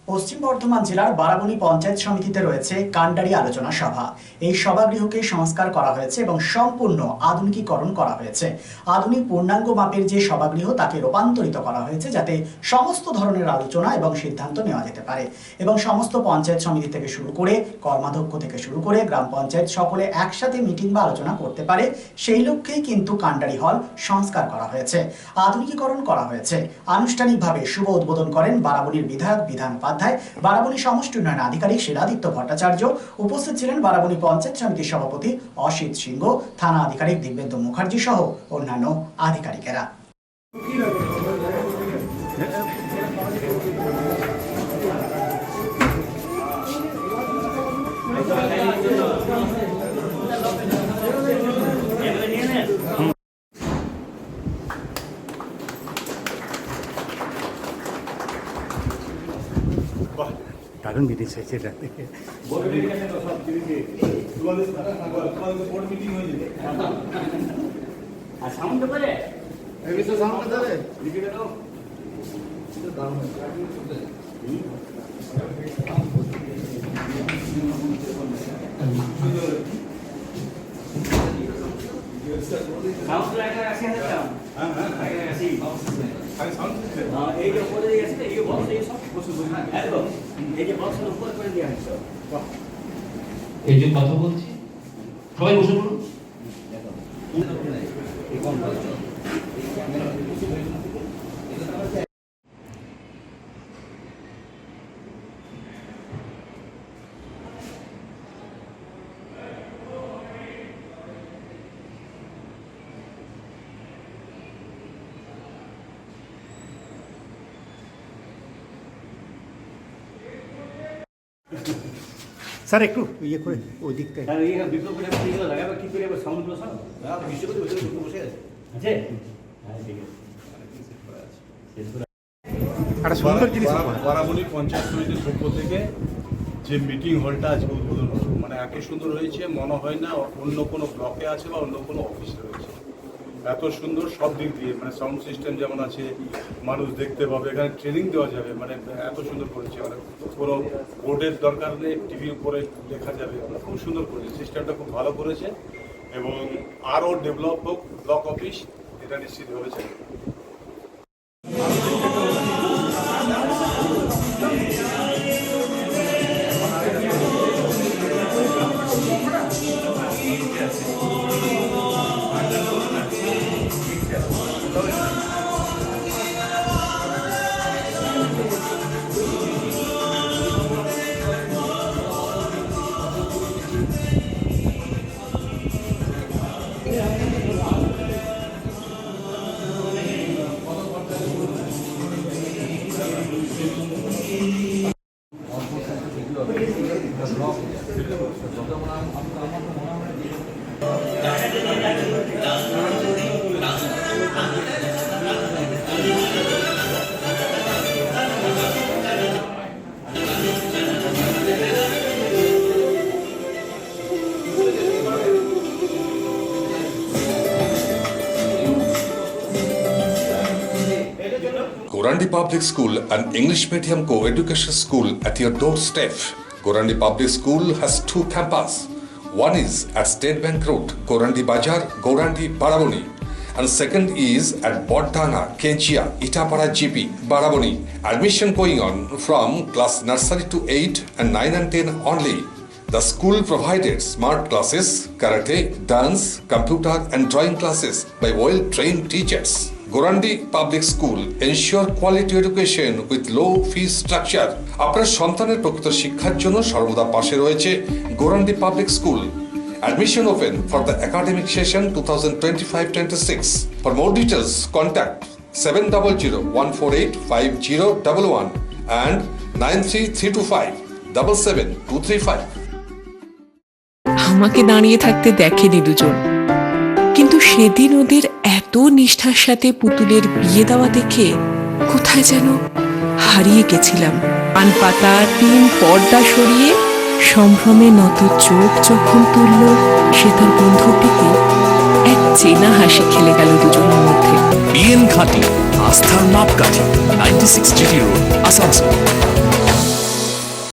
পশ্চিম বর্ধমান জেলার বারাবণী পঞ্চায়েত সমিতিতে রয়েছে কান্ডারি আলোচনা সভা। এই সভাগৃহকে সংস্কার করা হয়েছে এবং সম্পূর্ণ আধুনিকীকরণ করা হয়েছে। আধুনিক পূর্ণাঙ্গ মাপের যে সভাগৃহ তাকে রূপান্তরিত করা হয়েছে যাতে সমস্ত ধরনের আলোচনা এবং সিদ্ধান্ত নেওয়া যেতে পারে এবং সমস্ত পঞ্চায়েত সমিতি থেকে শুরু করে কর্মাধ্যক্ষ থেকে শুরু করে গ্রাম পঞ্চায়েত সকলে একসাথে মিটিং বা আলোচনা করতে পারে। সেই লক্ষ্যেই কিন্তু কান্ডারি হল সংস্কার করা হয়েছে, আধুনিকীকরণ করা হয়েছে। আনুষ্ঠানিকভাবে শুভ উদ্বোধন করেন বারাবণীর বিধায়ক বিধান উপাধ্যায়, বারাবণী সমষ্টি উন্নয়ন আধিকারিক শিলাদিত্য ভট্টাচার্য। উপস্থিত ছিলেন বারাবণী পঞ্চায়েত সমিতির সভাপতি অসিত সিংহ, থানা আধিকারিক দিব্যেন্দু মুখার্জি সহ অন্যান্য আধিকারিকেরা। দারুণ মিটিং হয়েছে এটা থেকে। এই যে কথা বলছি, সবাই বসে পড়ুন। স্যার একটু ইয়ে করে ওই দিকটায় একটা সুন্দর জিনিস। বারাবণী পঞ্চায়েত সমিতির পক্ষ থেকে যে মিটিং হলটা আজকে উদ্বোধন হলো, মানে এত সুন্দর হয়েছে, মনে হয় না অন্য কোনো ব্লকে আছে বা অন্য কোনো অফিসে রয়েছে। এত সুন্দর সব দিক দিয়ে, মানে সাউন্ড সিস্টেম যেমন আছে, মানুষ দেখতে পাবে, এখানে ট্রেনিং দেওয়া যাবে, মানে এত সুন্দর করেছে। মানে কোনো বোর্ডের দরকার নেই, টিভির উপরে লেখা যাবে, মানে খুব সুন্দর করেছে, সিস্টেমটা খুব ভালো করেছে এবং আরও ডেভেলপ হোক ব্লক অফিস, এটা নিশ্চিত হয়েছে। Gorandi Public School, an English medium co-education school at your doorstep. Gorandi Public School has two campuses. One is at State Bank Road, Gorandi Bajar, Gorandi, Baraboni. And second is at Boddanga, Kenchia, Itapara GP, Baraboni. Admission going on from class nursery to 8 and 9 and 10 only. The school provided smart classes, karate, dance, computer and drawing classes by well-trained teachers. Gorandi Public School ensure quality education with low fee structure. আপনার সন্তানের প্রকৃত শিক্ষার জন্য সর্বদা পাশে রয়েছে Gorandi Public School. Admission open for the academic session 2025-26. For more details, contact 7001485011 and 93325-77235. আমাকে দাঁড়িয়ে থাকতে দেখেনি দুজন, কিন্তু সেদিন ওদের এত নিষ্ঠার সাথে পুতুলের বিয়ে দেওয়া দেখে কোথায় যেন হারিয়ে গেছিলাম। পান পাতা টিন পর্দা সরিয়ে সম্ভ্রমে নত চোখ যখন তুলল সে তার বন্ধুটিকে, এক চেনা হাসি খেলে গেল দুজনের মধ্যে। বিএন ঘাটি, আস্থার মাপকাঠি, 96 জিটি রোড, আসানসোল।